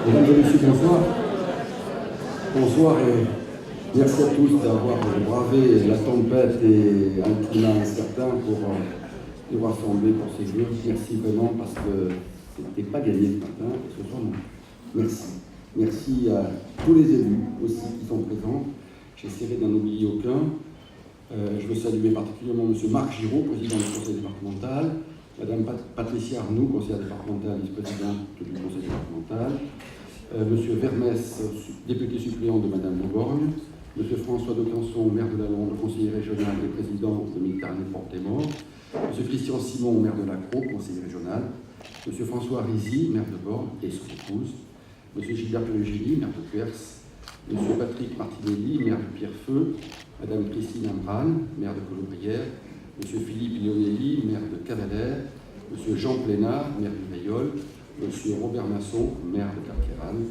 Mesdames et messieurs, bonsoir. Bonsoir et merci à tous d'avoir bravé la tempête et un climat incertain pour nous rassembler pour ces jours. Merci vraiment parce que ce n'était pas gagné ce matin et ce soir non. Merci. Merci à tous les élus aussi qui sont présents. J'essaierai d'en oublier aucun. Je veux saluer particulièrement M. Marc Giraud, président du conseil départemental, Mme Patricia Arnoux, conseillère départementale, vice-présidente du conseil départemental, M. Vermès, député suppléant de Mme Bourgogne, M. François de Canson, maire de la Londe, conseiller régional et président de Méditerranée-Port-et-Mort, M. Christian Simon, maire de la Crau, conseiller régional, M. François Rizy, maire de Borne et son épouse, M. Gilbert Perugini, maire de Cuers, M. Patrick Martinelli, maire de Pierrefeu, Mme Christine Ambran, maire de Colobrières, M. Philippe Lionelli, maire de Cavalère, M. Jean Plénard, maire du Veillol, M. Robert Masson, maire de Carqueiranne,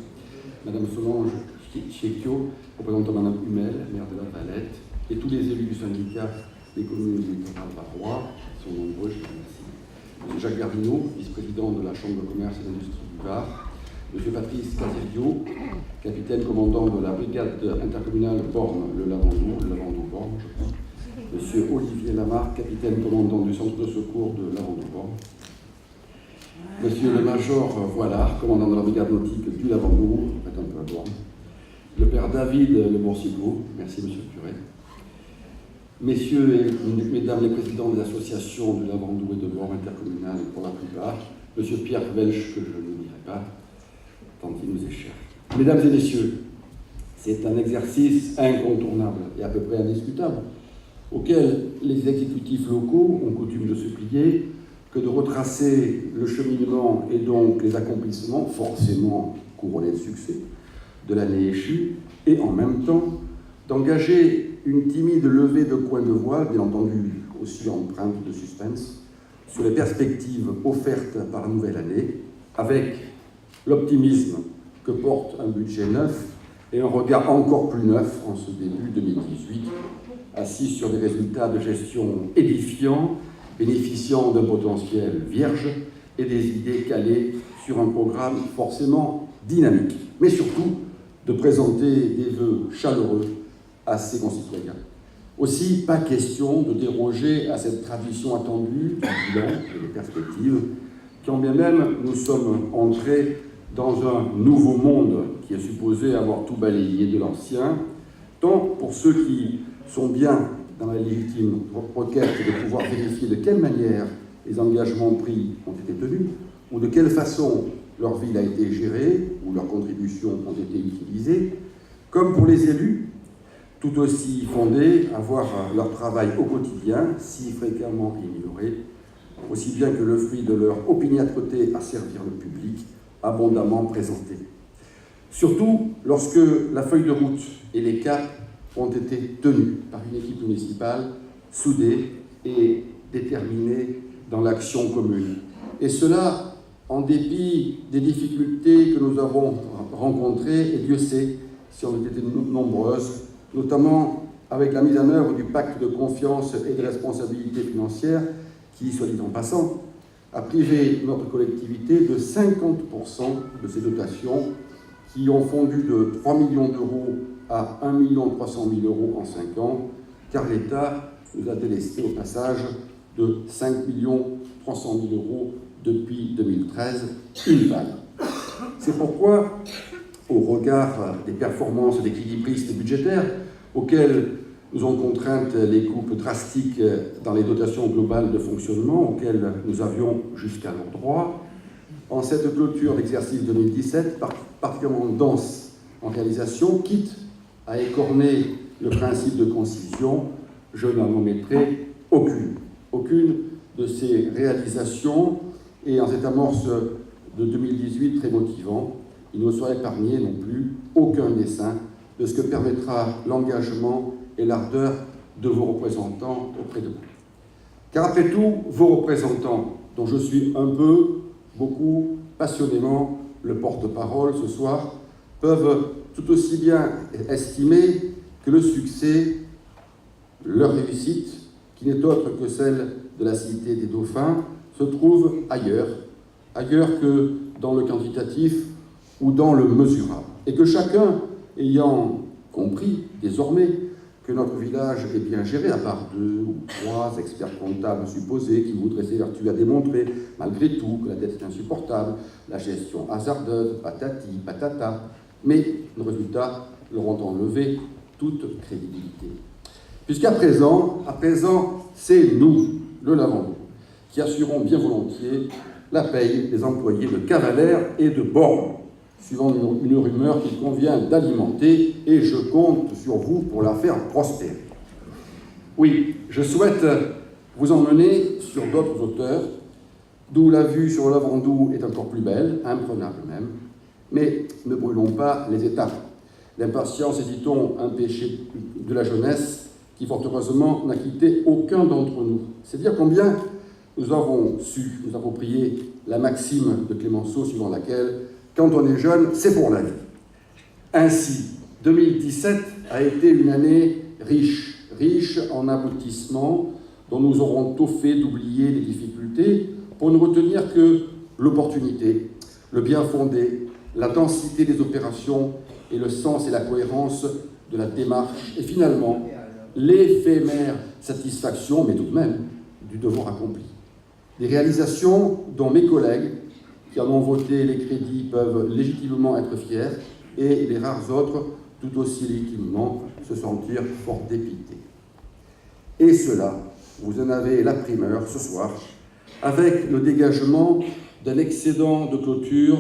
Mme Solange Checchio, représentant Mme Humel, maire de la Valette, et tous les élus du syndicat des communes du littoral varois, qui sont nombreux, je vous remercie. M. Jacques Gardineau, vice-président de la Chambre de commerce et d'industrie du Var, M. Patrice Caserio, capitaine commandant de la brigade intercommunale Borne, le Lavandou-Borne, je crois. M. Olivier Lamarck, capitaine commandant du centre de secours de Lavandou-Borne. M. le major Voilard, commandant de la brigade nautique du Lavandou, un peu à Borne. Le père David Le Boursico, merci M. le curé. Messieurs et mesdames les présidents des associations du Lavandou et de Borne intercommunales pour la plupart, M. Pierre Welch, que je ne dirai pas, tant il nous est cher. Mesdames et messieurs, c'est un exercice incontournable et à peu près indiscutable, auquel les exécutifs locaux ont coutume de se plier, que de retracer le cheminement et donc les accomplissements, forcément couronnés de succès, de l'année échue, et en même temps d'engager une timide levée de coin de voile, bien entendu aussi empreinte de suspense, sur les perspectives offertes par la nouvelle année, avec l'optimisme que porte un budget neuf et un regard encore plus neuf en ce début 2018, assis sur des résultats de gestion édifiants, bénéficiant d'un potentiel vierge et des idées calées sur un programme forcément dynamique, mais surtout de présenter des vœux chaleureux à ses concitoyens. Aussi, pas question de déroger à cette tradition attendue du bilan et des perspectives, quand bien même nous sommes entrés dans un nouveau monde qui est supposé avoir tout balayé de l'ancien, tant pour ceux qui sont bien dans la légitime requête de pouvoir vérifier de quelle manière les engagements pris ont été tenus, ou de quelle façon leur ville a été gérée, ou leurs contributions ont été utilisées, comme pour les élus, tout aussi fondés à voir leur travail au quotidien, si fréquemment ignoré, aussi bien que le fruit de leur opiniâtreté à servir le public, abondamment présenté. Surtout lorsque la feuille de route et les caps ont été tenus par une équipe municipale soudée et déterminée dans l'action commune. Et cela en dépit des difficultés que nous avons rencontrées, et Dieu sait si elles ont été nombreuses, notamment avec la mise en œuvre du pacte de confiance et de responsabilité financière qui, soit dit en passant, a privé notre collectivité de 50% de ses dotations qui ont fondu de 3 millions d'euros à 1 300 000 euros en 5 ans, car l'État nous a délesté au passage de 5 300 000 euros depuis 2013, une balle. C'est pourquoi, au regard des performances d'équilibristes budgétaires auxquelles nous ont contraintes les coupes drastiques dans les dotations globales de fonctionnement auxquelles nous avions jusqu'alors droit, en cette clôture d'exercice 2017, particulièrement dense en réalisation, quitte à écorner le principe de concision, je n'en omettrai aucune. Aucune de ces réalisations, et en cette amorce de 2018 très motivant, il ne sera épargné non plus aucun dessein de ce que permettra l'engagement et l'ardeur de vos représentants auprès de vous. Car après tout, vos représentants, dont je suis un peu, beaucoup, passionnément le porte-parole ce soir, peuvent tout aussi bien estimer que le succès, leur réussite, qui n'est autre que celle de la cité des Dauphins, se trouve ailleurs que dans le quantitatif ou dans le mesurable. Et que chacun, ayant compris désormais que notre village est bien géré, à part 2 ou 3 experts comptables supposés qui voudraient s'évertuer à démontrer, malgré tout, que la dette est insupportable, la gestion hasardeuse, patati, patata, mais nos résultats leur ont enlevé toute crédibilité. Puisqu'à présent, c'est nous, le Lavandou, qui assurons bien volontiers la paye des employés de Cavalère et de Borne, suivant une rumeur qu'il convient d'alimenter, et je compte sur vous pour la faire prospérer. Oui, je souhaite vous emmener sur d'autres auteurs, d'où la vue sur le Lavandou est encore plus belle, imprenable même, mais ne brûlons pas les étapes. L'impatience est, dit-on, un péché de la jeunesse qui, fort heureusement, n'a quitté aucun d'entre nous. C'est dire combien nous avons su nous approprier la maxime de Clémenceau suivant laquelle « quand on est jeune, c'est pour la vie ». Ainsi, 2017 a été une année riche en aboutissements dont nous aurons tôt fait d'oublier les difficultés pour ne retenir que l'opportunité, le bien fondé, la densité des opérations et le sens et la cohérence de la démarche, et finalement, l'éphémère satisfaction, mais tout de même, du devoir accompli. Des réalisations dont mes collègues, qui en ont voté les crédits, peuvent légitimement être fiers, et les rares autres, tout aussi légitimement, se sentir fort dépités. Et cela, vous en avez la primeur ce soir, avec le dégagement d'un excédent de clôture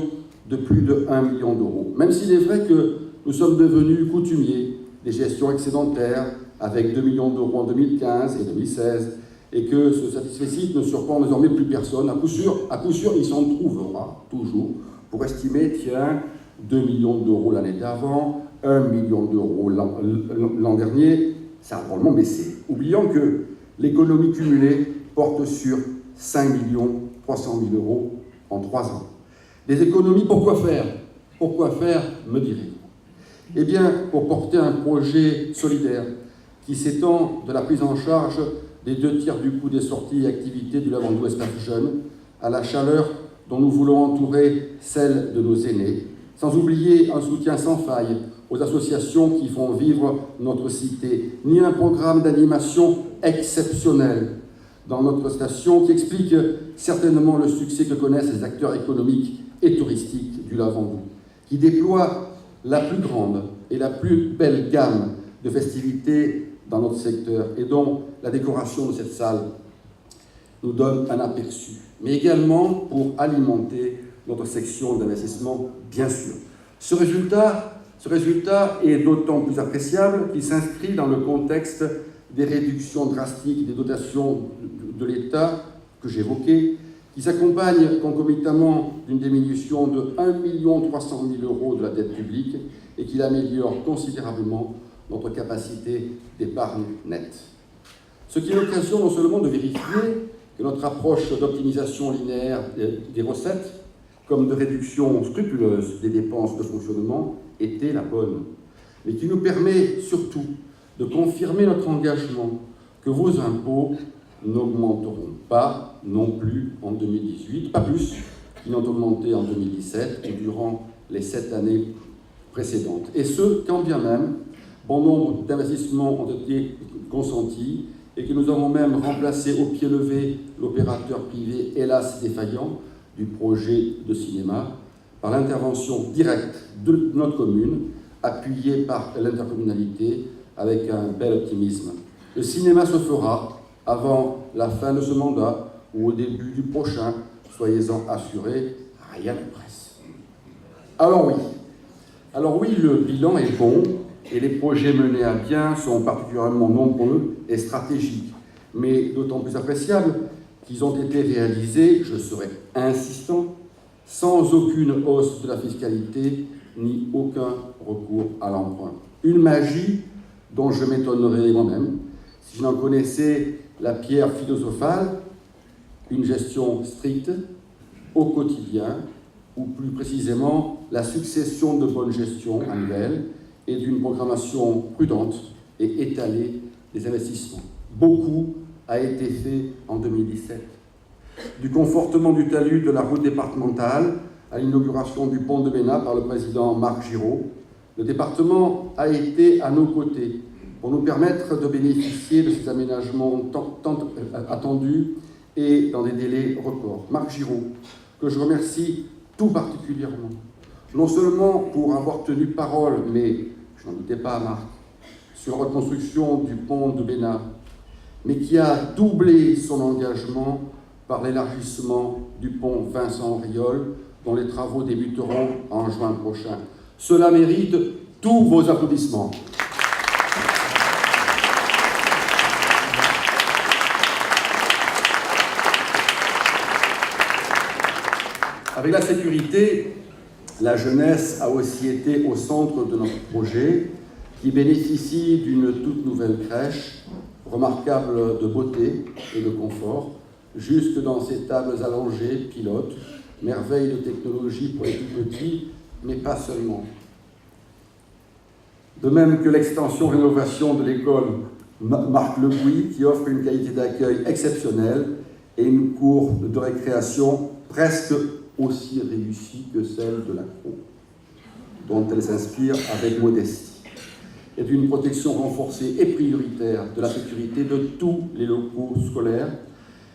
de plus de 1 million d'euros. Même s'il est vrai que nous sommes devenus coutumiers des gestions excédentaires, avec 2 millions d'euros en 2015 et 2016, et que ce satisfecit ne surprend désormais plus personne. À coup sûr, il s'en trouvera toujours pour estimer, tiens, 2 millions d'euros l'année d'avant, 1 million d'euros l'an dernier, ça a drôlement baissé. Oublions que l'économie cumulée porte sur 5 300 000 euros en 3 ans. Des économies, pourquoi faire? Pourquoi faire, me direz-vous? Eh bien, pour porter un projet solidaire qui s'étend de la prise en charge des 2 tiers du coût des sorties et activités du Lavandou Espace Jeune à la chaleur dont nous voulons entourer celle de nos aînés, sans oublier un soutien sans faille aux associations qui font vivre notre cité, ni un programme d'animation exceptionnel dans notre station qui explique certainement le succès que connaissent les acteurs économiques et touristiques du Lavandou, qui déploie la plus grande et la plus belle gamme de festivités dans notre secteur et dont la décoration de cette salle nous donne un aperçu, mais également pour alimenter notre section d'investissement, bien sûr. Ce résultat est d'autant plus appréciable qu'il s'inscrit dans le contexte des réductions drastiques des dotations de l'État que j'évoquais, qui s'accompagnent concomitamment d'une diminution de 1 300 000 euros de la dette publique et qui améliore considérablement notre capacité d'épargne nette. Ce qui est l'occasion non seulement de vérifier que notre approche d'optimisation linéaire des recettes, comme de réduction scrupuleuse des dépenses de fonctionnement, était la bonne, mais qui nous permet surtout de confirmer notre engagement que vos impôts n'augmenteront pas non plus en 2018, pas plus qu'ils n'ont augmenté en 2017 et durant les 7 années précédentes. Et ce, quand bien même, bon nombre d'investissements ont été consentis et que nous avons même remplacé au pied levé l'opérateur privé, hélas défaillant, du projet de cinéma par l'intervention directe de notre commune, appuyée par l'intercommunalité avec un bel optimisme. Le cinéma se fera avant la fin de ce mandat ou au début du prochain, soyez-en assurés, rien de presse. Alors oui, le bilan est bon et les projets menés à bien sont particulièrement nombreux et stratégiques, mais d'autant plus appréciables qu'ils ont été réalisés, je serai insistant, sans aucune hausse de la fiscalité ni aucun recours à l'emprunt. Une magie dont je m'étonnerais moi-même si je n'en connaissais la pierre philosophale, une gestion stricte au quotidien, ou plus précisément la succession de bonnes gestions annuelles et d'une programmation prudente et étalée des investissements. Beaucoup a été fait en 2017. Du confortement du talus de la route départementale à l'inauguration du pont de Bénat par le président Marc Giraud, le département a été à nos côtés pour nous permettre de bénéficier de ces aménagements tant attendus et dans des délais records. Marc Giraud, que je remercie tout particulièrement, non seulement pour avoir tenu parole, mais je n'en doutais pas, Marc, sur la reconstruction du pont de Bénat, mais qui a doublé son engagement par l'élargissement du pont Vincent Auriol, dont les travaux débuteront en juin prochain. Cela mérite tous vos applaudissements. Avec la sécurité, la jeunesse a aussi été au centre de notre projet, qui bénéficie d'une toute nouvelle crèche, remarquable de beauté et de confort, jusque dans ses tables allongées, pilotes, merveille de technologie pour les tout petits, mais pas seulement. De même que l'extension-rénovation de l'école Marc Le Gouy, qui offre une qualité d'accueil exceptionnelle et une cour de récréation presque aussi réussie que celle de la Crau, dont elle s'inspire avec modestie, et d'une protection renforcée et prioritaire de la sécurité de tous les locaux scolaires,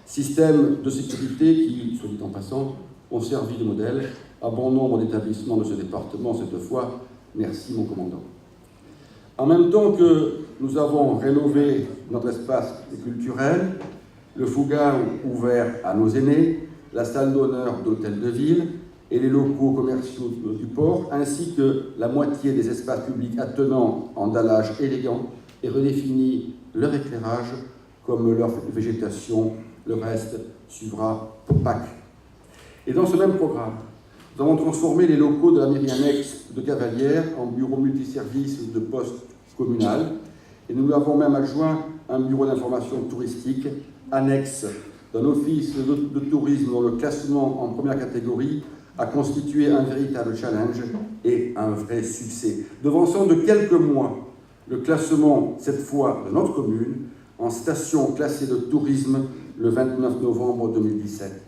système de sécurité qui, soit dit en passant, ont servi de modèle à bon nombre d'établissements de ce département cette fois. Merci mon commandant. En même temps que nous avons rénové notre espace culturel, le Fougaou ouvert à nos aînés, la salle d'honneur de l'hôtel de ville et les locaux commerciaux du port, ainsi que la moitié des espaces publics attenants en dallage élégant et redéfini leur éclairage comme leur végétation. Le reste suivra pour Pâques. Et dans ce même programme, nous avons transformé les locaux de la mairie annexe de Cavalière en bureau multiservice de poste communal, et nous lui avons même adjoint un bureau d'information touristique annexe d'un office de tourisme dont le classement en première catégorie a constitué un véritable challenge et un vrai succès, devançant de quelques mois le classement, cette fois de notre commune, en station classée de tourisme le 29 novembre 2017.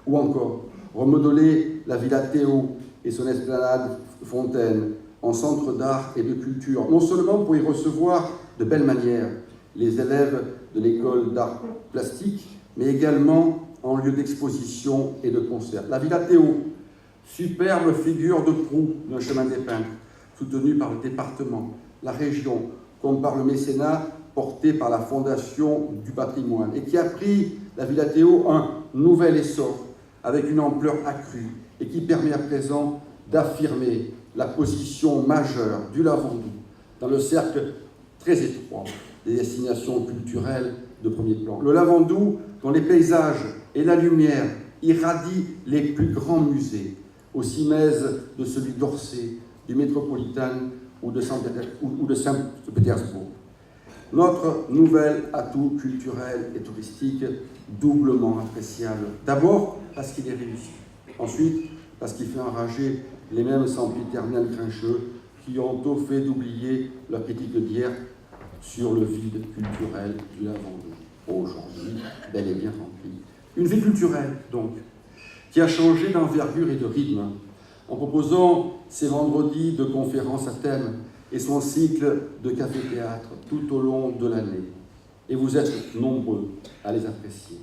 Ou encore, remodeler la Villa Théo et son esplanade Fontaine en centre d'art et de culture, non seulement pour y recevoir de belle manière les élèves de l'école d'art plastique, mais également en lieu d'exposition et de concert. La Villa Théo, superbe figure de proue d'un chemin des peintres, soutenue par le département, la région, comme par le mécénat porté par la Fondation du patrimoine, et qui a pris la Villa Théo un nouvel essor, avec une ampleur accrue, et qui permet à présent d'affirmer la position majeure du Lavandou dans le cercle très étroit des destinations culturelles de premier plan. Le Lavandou, dont les paysages et la lumière irradient les plus grands musées, au cimaises de celui d'Orsay, du Métropolitain ou de Saint-Pétersbourg. Notre nouvel atout culturel et touristique doublement appréciable. D'abord parce qu'il est réussi. Ensuite, parce qu'il fait enrager les mêmes sempiternels grincheux qui ont tôt fait d'oublier leur critique d'hier sur le vide culturel du Lavandou. Aujourd'hui, bel et bien rempli. Une vie culturelle, donc, qui a changé d'envergure et de rythme en proposant ses vendredis de conférences à thème et son cycle de café-théâtre tout au long de l'année. Et vous êtes nombreux à les apprécier.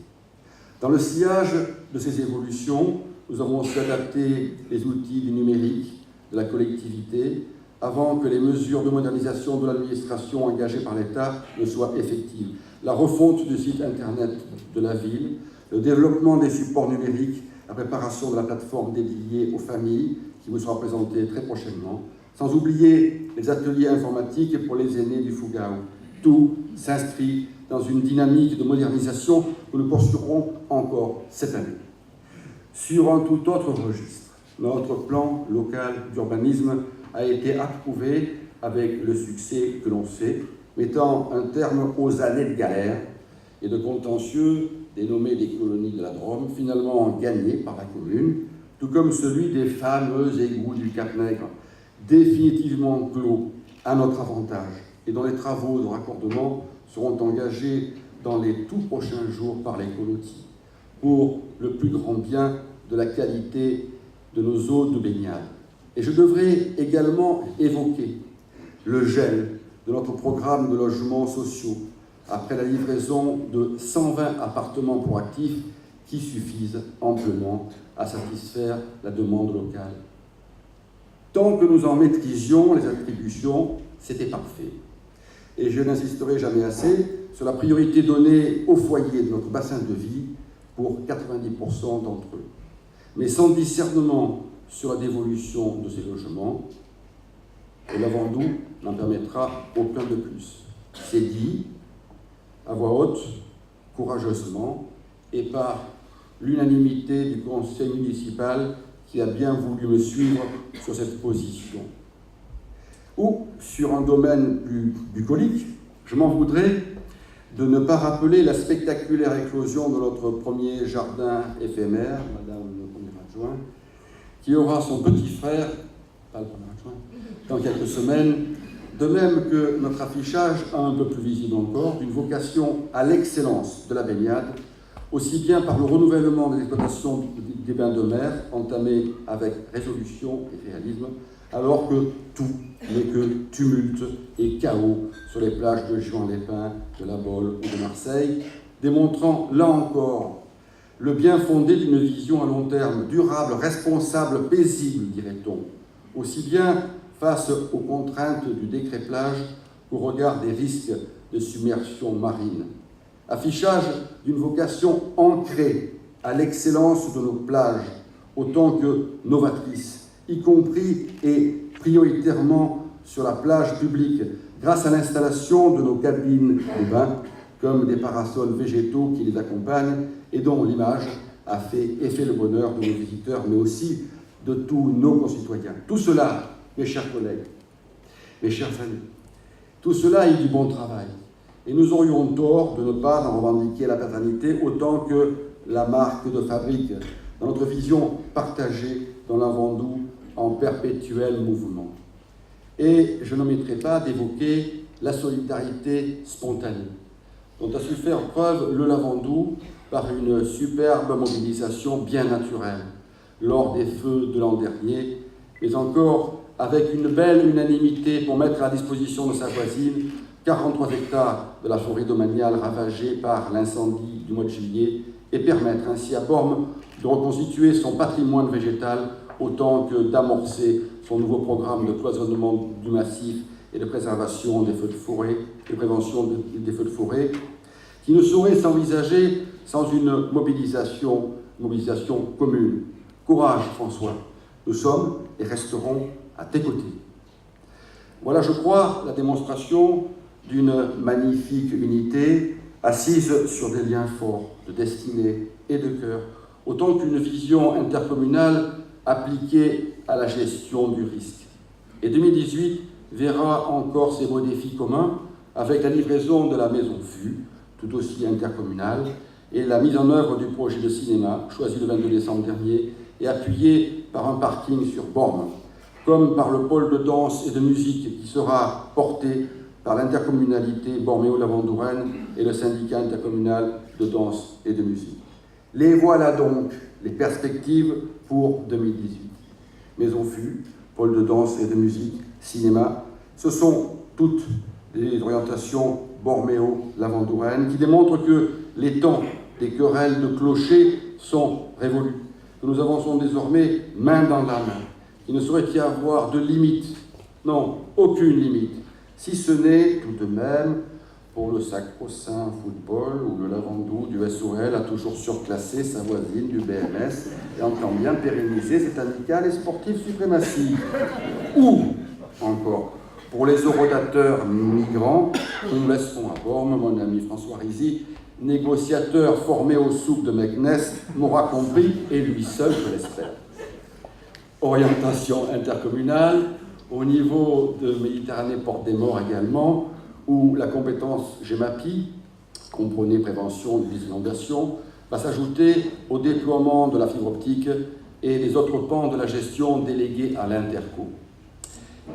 Dans le sillage de ces évolutions, nous avons aussi adapté les outils du numérique, de la collectivité, avant que les mesures de modernisation de l'administration engagées par l'État ne soient effectives. La refonte du site internet de la ville, le développement des supports numériques, la préparation de la plateforme dédiée aux familles, qui vous sera présentée très prochainement, sans oublier les ateliers informatiques pour les aînés du Fougaou. Tout s'inscrit dans une dynamique de modernisation que nous poursuivrons encore cette année. Sur un tout autre registre, notre plan local d'urbanisme a été approuvé avec le succès que l'on sait, mettant un terme aux années de galère et de contentieux dénommés des colonies de la Drôme, finalement gagnés par la commune, tout comme celui des fameux égouts du Cap-Nègre, définitivement clos à notre avantage, et dont les travaux de raccordement seront engagés dans les tout prochains jours par les colotis, pour le plus grand bien de la qualité de nos eaux de baignade. Et je devrais également évoquer le gel de notre programme de logements sociaux après la livraison de 120 appartements pour actifs qui suffisent amplement à satisfaire la demande locale. Tant que nous en maîtrisions les attributions, c'était parfait. Et je n'insisterai jamais assez sur la priorité donnée aux foyers de notre bassin de vie pour 90% d'entre eux. Mais sans discernement sur la dévolution de ces logements, le Lavandou n'en permettra aucun de plus. C'est dit à voix haute, courageusement, et par l'unanimité du conseil municipal qui a bien voulu me suivre sur cette position. Ou, sur un domaine plus bucolique, je m'en voudrais de ne pas rappeler la spectaculaire éclosion de notre premier jardin éphémère, Madame le Premier Adjoint, qui aura son petit frère, pas le Premier Adjoint, dans quelques semaines, de même que notre affichage, un peu plus visible encore, d'une vocation à l'excellence de la baignade, aussi bien par le renouvellement des exploitations des bains de mer, entamé avec résolution et réalisme, alors que tout n'est que tumulte et chaos sur les plages de Juan-les-Pins, de La Baule ou de Marseille, démontrant là encore le bien fondé d'une vision à long terme, durable, responsable, paisible, dirait-on, aussi bien face aux contraintes du décret plage qu'au regard des risques de submersion marine. Affichage d'une vocation ancrée à l'excellence de nos plages, autant que novatrice, y compris et prioritairement sur la plage publique, grâce à l'installation de nos cabines de bain, comme des parasols végétaux qui les accompagnent et dont l'image a fait et fait le bonheur de nos visiteurs, mais aussi de tous nos concitoyens. Tout cela, mes chers collègues, mes chers amis, tout cela est du bon travail. Et nous aurions tort de ne pas en revendiquer la paternité autant que la marque de fabrique, dans notre vision partagée dans Lavandou en perpétuel mouvement. Et je n'omettrai pas d'évoquer la solidarité spontanée, dont a su faire preuve le Lavandou par une superbe mobilisation bien naturelle lors des feux de l'an dernier, mais encore avec une belle unanimité pour mettre à disposition de sa voisine 43 hectares de la forêt domaniale ravagée par l'incendie du mois de juillet et permettre ainsi à Bormes de reconstituer son patrimoine végétal autant que d'amorcer son nouveau programme de cloisonnement du massif et de préservation des feux de forêt, de prévention des feux de forêt, qui ne saurait s'envisager sans une mobilisation commune. Courage, François, nous sommes et resterons à tes côtés. Voilà, je crois, la démonstration d'une magnifique unité assise sur des liens forts de destinée et de cœur, autant qu'une vision intercommunale appliquée à la gestion du risque. Et 2018 verra encore ces beaux défis communs avec la livraison de la Maison FU, tout aussi intercommunale, et la mise en œuvre du projet de cinéma, choisi le 22 décembre dernier, et appuyé par un parking sur Bormes, comme par le pôle de danse et de musique qui sera porté par l'intercommunalité Borméo-Lavandouraine et le syndicat intercommunal de danse et de musique. Les voilà donc, les perspectives pour 2018. Maison FU, pôle de danse et de musique, cinéma, ce sont toutes les orientations Borméo-Lavandouraine qui démontrent que les temps des querelles de clochers sont révolus, que nous avançons désormais main dans la main, qu'il ne saurait y avoir de limite, non, aucune limite, si ce n'est tout de même pour le sacro-saint football où le Lavandou du SOL a toujours surclassé sa voisine du BMS et entend bien pérenniser cette amicale et sportive suprématie. Ou encore, pour les orodateurs migrants, nous laisserons à Bormes, mon ami François Rizzi, négociateur formé au souk de Meknès, m'aura compris, et lui seul, je l'espère. Orientation intercommunale, au niveau de Méditerranée-Porte-des-Morts également, où la compétence GEMAPI, comprenez prévention des inondations, va s'ajouter au déploiement de la fibre optique et des autres pans de la gestion déléguée à l'Interco,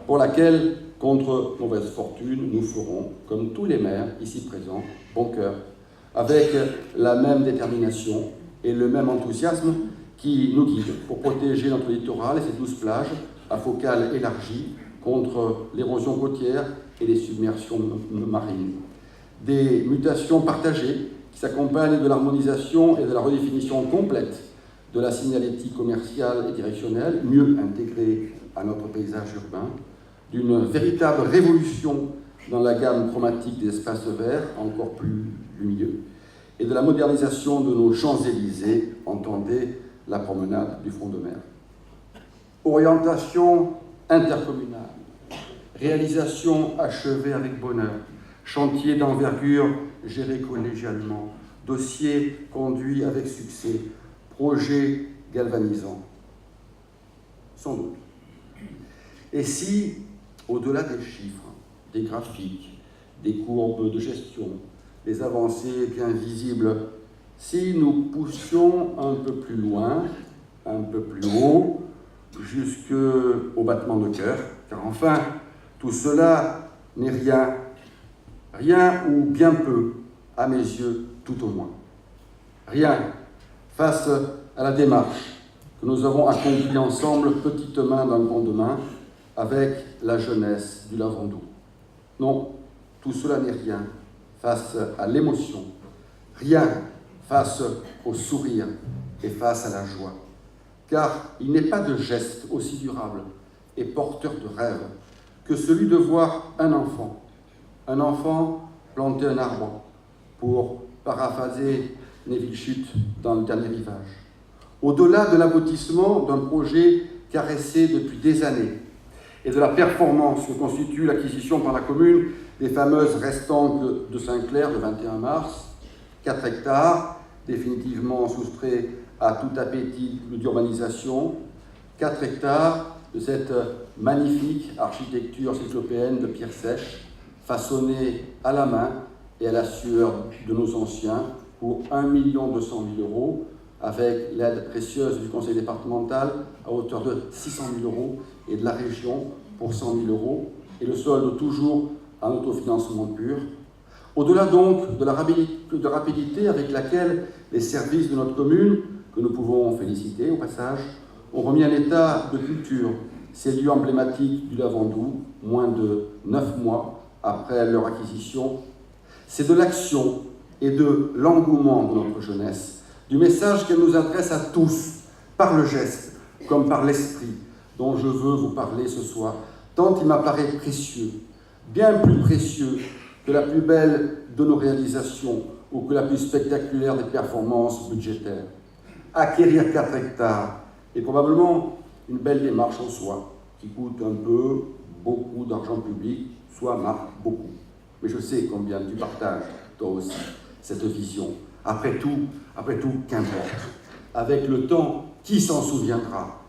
pour laquelle, contre mauvaise fortune, nous ferons, comme tous les maires ici présents, bon cœur, avec la même détermination et le même enthousiasme qui nous guide pour protéger notre littoral et ses 12 plages à focale élargie contre l'érosion côtière et les submersions marines. Des mutations partagées qui s'accompagnent de l'harmonisation et de la redéfinition complète de la signalétique commerciale et directionnelle, mieux intégrée à notre paysage urbain, d'une véritable révolution dans la gamme chromatique des espaces verts, encore plus lumineux, et de la modernisation de nos Champs-Élysées, entendez la promenade du front de mer. Orientation intercommunale, réalisation achevée avec bonheur, chantier d'envergure géré collégialement, dossier conduit avec succès, projet galvanisant. Sans doute. Et si, au-delà des chiffres, des graphiques, des courbes de gestion, des avancées bien visibles, si nous poussions un peu plus loin, un peu plus haut, jusqu'au battement de cœur, car enfin, tout cela n'est rien, rien ou bien peu, à mes yeux, tout au moins. Rien face à la démarche que nous avons accomplie ensemble, petites mains d'un grand demain, avec la jeunesse du Lavandou. Non, tout cela n'est rien face à l'émotion, rien face au sourire et face à la joie. Car il n'est pas de geste aussi durable et porteur de rêve que celui de voir un enfant planter un arbre, pour paraphraser Neville Chute dans Le Dernier Rivage. Au-delà de l'aboutissement d'un projet caressé depuis des années et de la performance que constitue l'acquisition par la commune des fameuses restantes de Saint-Clair le 21 mars, 4 hectares, définitivement soustraits à tout appétit d'urbanisation, 4 hectares de cette magnifique architecture cyclopéenne de pierre sèche, façonnée à la main et à la sueur de nos anciens pour 1 200 000 €, avec l'aide précieuse du conseil départemental à hauteur de 600 000 € et de la région pour 100 000 €, et le solde toujours en autofinancement pur. Au-delà donc de la rapidité avec laquelle les services de notre commune, que nous pouvons féliciter au passage, ont remis en état de culture ces lieux emblématiques du Lavandou, moins de 9 mois après leur acquisition, c'est de l'action et de l'engouement de notre jeunesse, du message qu'elle nous adresse à tous, par le geste comme par l'esprit, dont je veux vous parler ce soir, tant il m'apparaît précieux, bien plus précieux que la plus belle de nos réalisations ou que la plus spectaculaire des performances budgétaires. Acquérir 4 hectares est probablement une belle démarche en soi, qui coûte un peu, beaucoup d'argent public, soit marque beaucoup. Mais je sais combien tu partages, toi aussi, cette vision. Après tout, qu'importe. Avec le temps, qui s'en souviendra?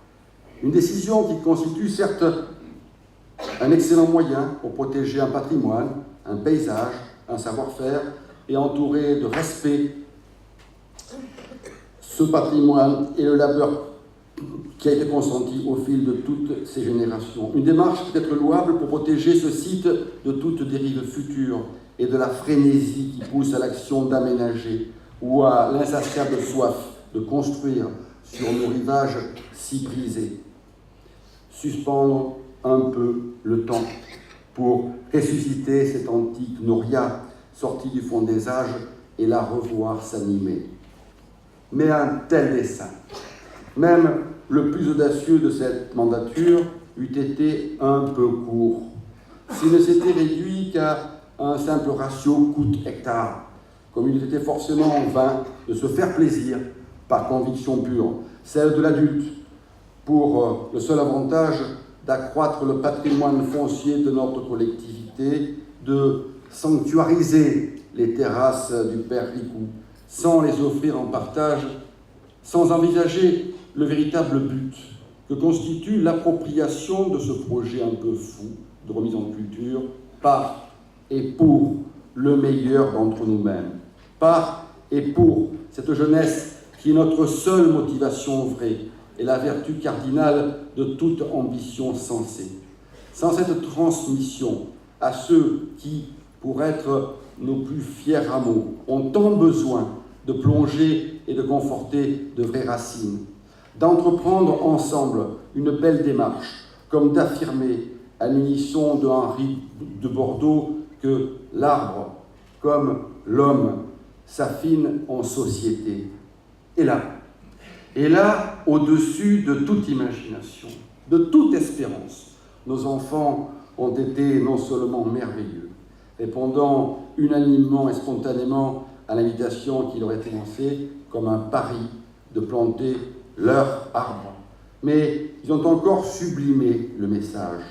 Une décision qui constitue certes un excellent moyen pour protéger un patrimoine, un paysage, un savoir-faire et entourer de respect ce patrimoine et le labeur qui a été consenti au fil de toutes ces générations. Une démarche peut-être louable pour protéger ce site de toute dérive future et de la frénésie qui pousse à l'action d'aménager ou à l'insatiable soif de construire sur nos rivages si brisés. Suspendre un peu le temps pour ressusciter cette antique noria sortie du fond des âges et la revoir s'animer. Mais un tel dessein, même le plus audacieux de cette mandature, eût été un peu court, s'il ne s'était réduit qu'à un simple ratio coût-hectare, comme il était forcément vain de se faire plaisir par conviction pure, celle de l'adulte, pour le seul avantage d'accroître le patrimoine foncier de notre collectivité, de sanctuariser les terrasses du Père Ricou, sans les offrir en partage, sans envisager le véritable but que constitue l'appropriation de ce projet un peu fou de remise en culture par et pour le meilleur d'entre nous-mêmes, par et pour cette jeunesse qui est notre seule motivation vraie et la vertu cardinale de toute ambition sensée. Sans cette transmission à ceux qui, pour être nos plus fiers rameaux, ont tant besoin de plonger et de conforter de vraies racines, d'entreprendre ensemble une belle démarche, comme d'affirmer à l'unisson de Henri de Bordeaux que l'arbre, comme l'homme, s'affine en société. Et là, au-dessus de toute imagination, de toute espérance, nos enfants ont été non seulement merveilleux, répondant unanimement et spontanément à l'invitation qui leur était lancée comme un pari de planter leur arbre. Mais ils ont encore sublimé le message.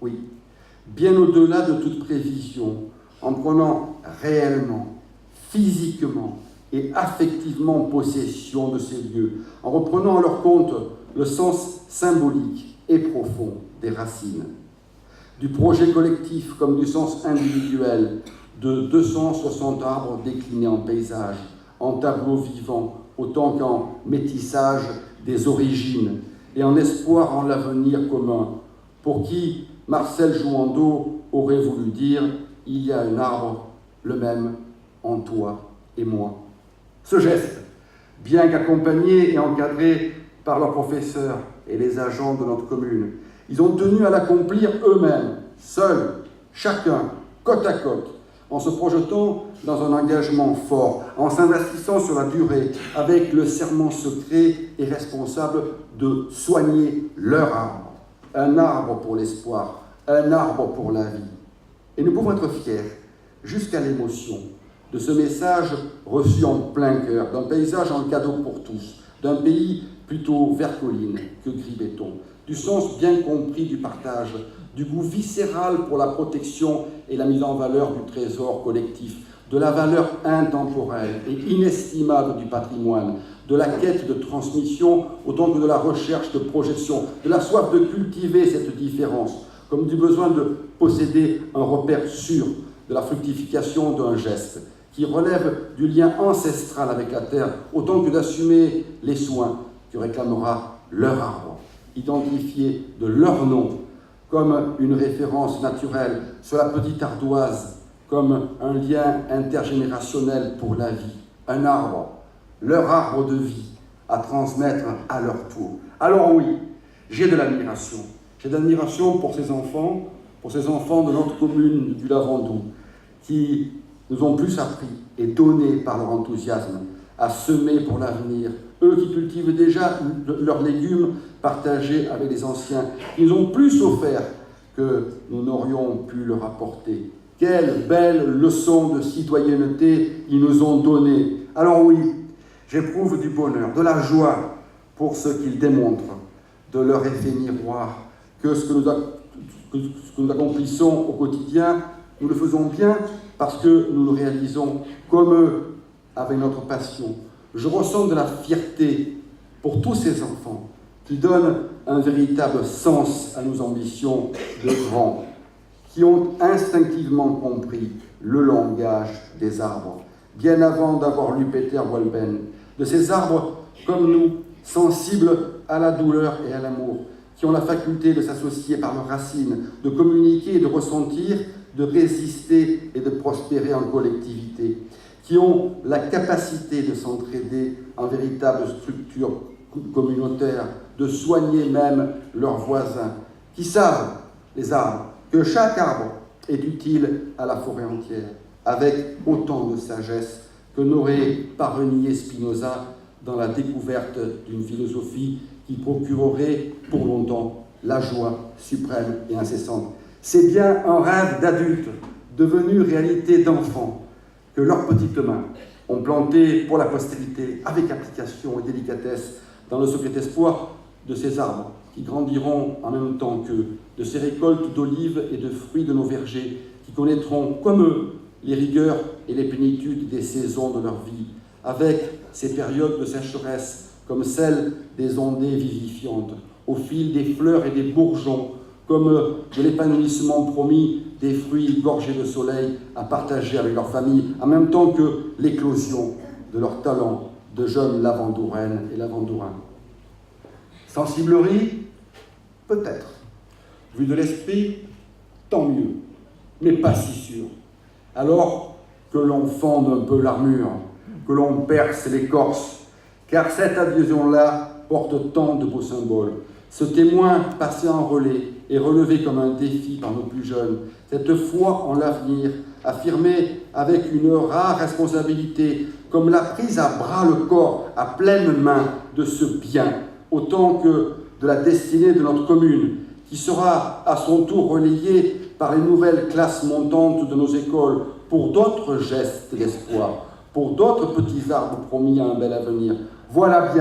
Oui, bien au-delà de toute prévision, en prenant réellement, physiquement et affectivement possession de ces lieux, en reprenant à leur compte le sens symbolique et profond des racines. Du projet collectif comme du sens individuel de 260 arbres déclinés en paysage, en tableaux vivants, autant qu'en métissage des origines et en espoir en l'avenir commun, pour qui Marcel Jouandeau aurait voulu dire « il y a un arbre, le même, en toi et moi ». Ce geste, bien qu'accompagné et encadré par leurs professeurs et les agents de notre commune, ils ont tenu à l'accomplir eux-mêmes, seuls, chacun, côte à côte, en se projetant dans un engagement fort, en s'investissant sur la durée, avec le serment secret et responsable de soigner leur arbre. Un arbre pour l'espoir, un arbre pour la vie. Et nous pouvons être fiers, jusqu'à l'émotion, de ce message reçu en plein cœur, d'un paysage en cadeau pour tous, d'un pays plutôt vert colline que gris béton, du sens bien compris du partage, du goût viscéral pour la protection et la mise en valeur du trésor collectif, de la valeur intemporelle et inestimable du patrimoine, de la quête de transmission autant que de la recherche de projection, de la soif de cultiver cette différence, comme du besoin de posséder un repère sûr de la fructification d'un geste, qui relève du lien ancestral avec la terre, autant que d'assumer les soins que réclamera leur arbre, identifié de leur nom comme une référence naturelle sur la petite ardoise, comme un lien intergénérationnel pour la vie, un arbre, leur arbre de vie, à transmettre à leur tour. Alors oui, j'ai de l'admiration. J'ai de l'admiration pour ces enfants de notre commune du Lavandou, qui nous ont plus appris et donné par leur enthousiasme à semer pour l'avenir. Eux qui cultivent déjà leurs légumes partagés avec les anciens, ils ont plus offert que nous n'aurions pu leur apporter. Quelle belle leçon de citoyenneté ils nous ont donnée. Alors oui, j'éprouve du bonheur, de la joie pour ce qu'ils démontrent, de leur effet miroir, que ce que nous accomplissons au quotidien, nous le faisons bien parce que nous le réalisons comme eux, avec notre passion. Je ressens de la fierté pour tous ces enfants qui donnent un véritable sens à nos ambitions de grands, qui ont instinctivement compris le langage des arbres, bien avant d'avoir lu Peter Wolben, de ces arbres comme nous, sensibles à la douleur et à l'amour, qui ont la faculté de s'associer par leurs racines, de communiquer et de ressentir, de résister et de prospérer en collectivité, qui ont la capacité de s'entraider en véritable structure communautaire, de soigner même leurs voisins, qui savent, les arbres, que chaque arbre est utile à la forêt entière, avec autant de sagesse que n'aurait pas renié Spinoza dans la découverte d'une philosophie qui procurerait pour longtemps la joie suprême et incessante. C'est bien un rêve d'adulte devenu réalité d'enfant que leurs petites mains ont planté pour la postérité avec application et délicatesse dans le secret espoir de ces arbres qui grandiront en même temps qu'eux, de ces récoltes d'olives et de fruits de nos vergers qui connaîtront comme eux les rigueurs et les plénitudes des saisons de leur vie, avec ces périodes de sécheresse comme celle des ondées vivifiantes, au fil des fleurs et des bourgeons, comme de l'épanouissement promis des fruits gorgés de soleil à partager avec leur famille, en même temps que l'éclosion de leurs talents de jeunes lavandouraines et lavandourins. Sensiblerie, peut-être. Vu de l'esprit, tant mieux, mais pas si sûr. Alors que l'on fonde un peu l'armure, que l'on perce l'écorce, car cette adhésion-là porte tant de beaux symboles. Ce témoin passé en relais et relevé comme un défi par nos plus jeunes, cette foi en l'avenir, affirmée avec une rare responsabilité, comme la prise à bras le corps, à pleine main de ce bien, autant que de la destinée de notre commune, qui sera à son tour relayée par les nouvelles classes montantes de nos écoles pour d'autres gestes d'espoir, pour d'autres petits arbres promis à un bel avenir. Voilà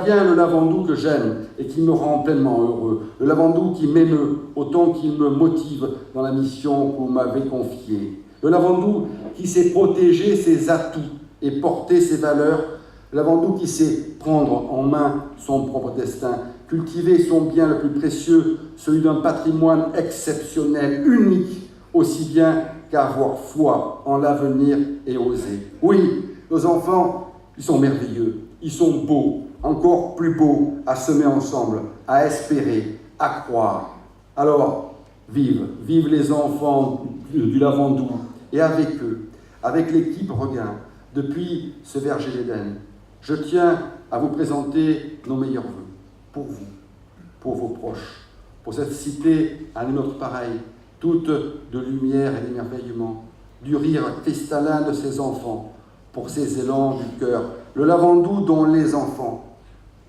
bien le Lavandou que j'aime et qui me rend pleinement heureux. Le Lavandou qui m'émeut autant qu'il me motive dans la mission que vous m'avez confiée. Le Lavandou qui sait protéger ses atouts et porter ses valeurs. Le Lavandou qui sait prendre en main son propre destin, cultiver son bien le plus précieux, celui d'un patrimoine exceptionnel, unique, aussi bien qu'avoir foi en l'avenir et oser. Oui, nos enfants, ils sont merveilleux, ils sont beaux, encore plus beaux à semer ensemble, à espérer, à croire. Alors, vive les enfants du Lavandou, et avec eux, avec l'équipe Regain, depuis ce verger d'Éden, je tiens à vous présenter nos meilleurs vœux, pour vous, pour vos proches, pour cette cité à notre pareil, toute de lumière et d'émerveillement, du rire cristallin de ses enfants, pour ces élans du cœur, le Lavandou dont les enfants,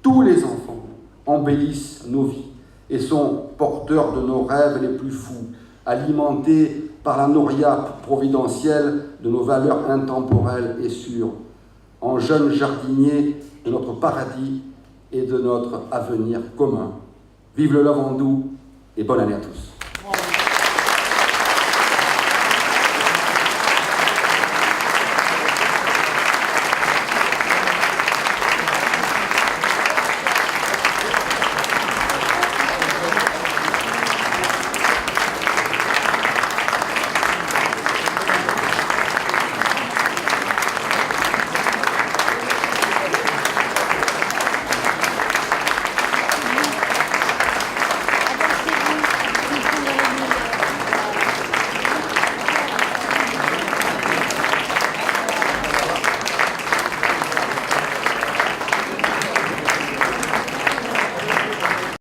tous les enfants, embellissent nos vies et sont porteurs de nos rêves les plus fous, alimentés par la noria providentielle de nos valeurs intemporelles et sûres, en jeunes jardiniers de notre paradis et de notre avenir commun. Vive le Lavandou et bonne année à tous.